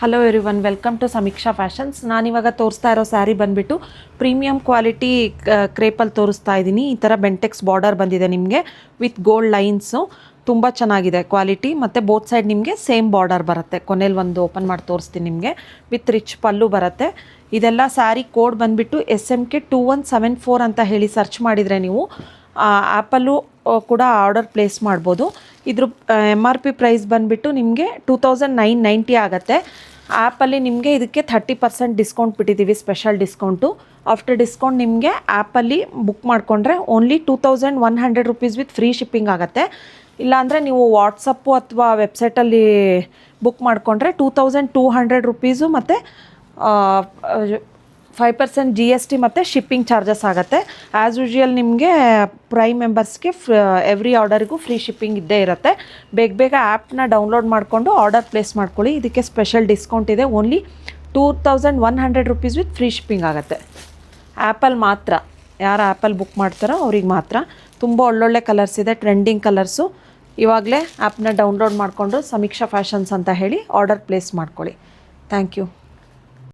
Hello everyone, welcome to ಸಮೀಕ್ಷಾ fashions. ನಾನಿವಾಗ ತೋರಿಸ್ತಾ ಇರೋ ಸ್ಯಾರಿ ಬಂದುಬಿಟ್ಟು ಪ್ರೀಮಿಯಂ ಕ್ವಾಲಿಟಿ ಕ್ರೇಪಲ್ಲಿ ತೋರಿಸ್ತಾ ಇದ್ದೀನಿ. ಈ ಥರ ಬೆಂಟೆಕ್ಸ್ ಬಾರ್ಡರ್ ಬಂದಿದೆ ನಿಮಗೆ ವಿತ್ ಗೋಲ್ಡ್ ಲೈನ್ಸು. ತುಂಬ ಚೆನ್ನಾಗಿದೆ ಕ್ವಾಲಿಟಿ. ಮತ್ತು ಬೋತ್ ಸೈಡ್ ನಿಮಗೆ ಸೇಮ್ ಬಾರ್ಡರ್ ಬರುತ್ತೆ. ಕೊನೆಯಲ್ಲಿ ಒಂದು ಓಪನ್ ಮಾಡಿ ತೋರಿಸ್ತೀನಿ ನಿಮಗೆ. ವಿತ್ ರಿಚ್ ಪಲ್ಲು ಬರುತ್ತೆ. ಇದೆಲ್ಲ ಸ್ಯಾರಿ ಕೋಡ್ ಬಂದುಬಿಟ್ಟು SMK 2174 ಅಂತ ಹೇಳಿ ಸರ್ಚ್ ಮಾಡಿದರೆ ನೀವು ಆ್ಯಪಲ್ಲೂ ಕೂಡ ಆರ್ಡರ್ ಪ್ಲೇಸ್ ಮಾಡ್ಬೋದು. ಇದ್ರ MRP ಪ್ರೈಸ್ ಬಂದುಬಿಟ್ಟು ನಿಮಗೆ 2990 ಆಗುತ್ತೆ. ಆ್ಯಪಲ್ಲಿ ನಿಮಗೆ ಇದಕ್ಕೆ 30% ಡಿಸ್ಕೌಂಟ್ ಬಿಟ್ಟಿದ್ದೀವಿ, ಸ್ಪೆಷಲ್ ಡಿಸ್ಕೌಂಟು. ಆಫ್ಟರ್ ಡಿಸ್ಕೌಂಟ್ ನಿಮಗೆ ಆ್ಯಪಲ್ಲಿ ಬುಕ್ ಮಾಡಿಕೊಂಡ್ರೆ only 2100 rupees with free shipping ಆಗುತ್ತೆ. ಇಲ್ಲಾಂದರೆ ನೀವು ವಾಟ್ಸಪ್ಪು ಅಥವಾ ವೆಬ್ಸೈಟಲ್ಲಿ ಬುಕ್ ಮಾಡಿಕೊಂಡ್ರೆ 2200 ರುಪೀಸು ಮತ್ತು 5% GST ಮತ್ತು ಶಿಪ್ಪಿಂಗ್ ಚಾರ್ಜಸ್ ಆಗುತ್ತೆ. ಆ್ಯಸ್ ಯೂಶುವಲ್ ನಿಮಗೆ ಪ್ರೈಮ್ ಮೆಂಬರ್ಸ್ಗೆ ಎವ್ರಿ ಆರ್ಡರಿಗೂ ಫ್ರೀ ಶಿಪ್ಪಿಂಗ್ ಇದ್ದೇ ಇರುತ್ತೆ. ಬೇಗ ಆ್ಯಪ್ನ ಡೌನ್ಲೋಡ್ ಮಾಡಿಕೊಂಡು ಆರ್ಡರ್ ಪ್ಲೇಸ್ ಮಾಡ್ಕೊಳ್ಳಿ. ಇದಕ್ಕೆ ಸ್ಪೆಷಲ್ ಡಿಸ್ಕೌಂಟ್ ಇದೆ. Only 2100 rupees with free shipping ಆಗುತ್ತೆ. ಆ್ಯಪಲ್ಲಿ ಮಾತ್ರ, ಯಾರು ಆ್ಯಪಲ್ಲಿ ಬುಕ್ ಮಾಡ್ತಾರೋ ಅವ್ರಿಗೆ ಮಾತ್ರ. ತುಂಬ ಒಳ್ಳೊಳ್ಳೆ ಕಲರ್ಸ್ ಇದೆ, ಟ್ರೆಂಡಿಂಗ್ ಕಲರ್ಸು. ಇವಾಗಲೇ ಆ್ಯಪ್ನ ಡೌನ್ಲೋಡ್ ಮಾಡಿಕೊಂಡು ಸಮೀಕ್ಷಾ ಫ್ಯಾಷನ್ಸ್ ಅಂತ ಹೇಳಿ ಆರ್ಡರ್ ಪ್ಲೇಸ್ ಮಾಡ್ಕೊಳ್ಳಿ. Thank you.